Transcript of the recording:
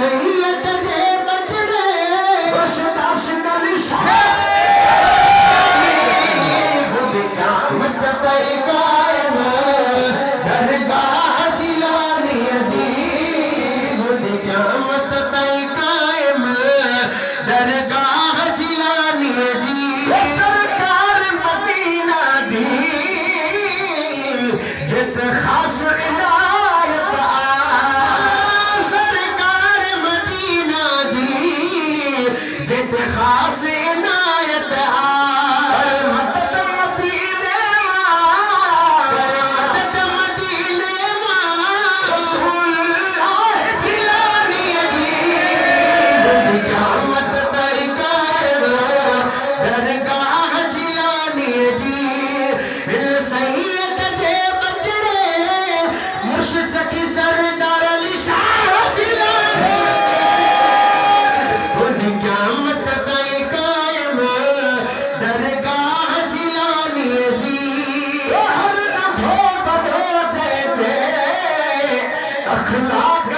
सैयद दे बजड़े खुशदाश कल क़यामत तई कायम दरगाह जिलानी दी क़यामत तई कायम दरगाह जिलानी जी सरकार मदीना दी जित खास इनायत सरकार मदीना जी जित खास इनायत मदद मदीने मदद मदीने रसूलुल्लाह जिलानी दी क़यामत तई कायम दरगाह जिलानी जी बिन सैयद दे बजड़े मुर्शिद सरदार अली शाह जिलानी क़यामत तई कायम दरगाह जिलानी जी हर नफो बदो दे अखलाक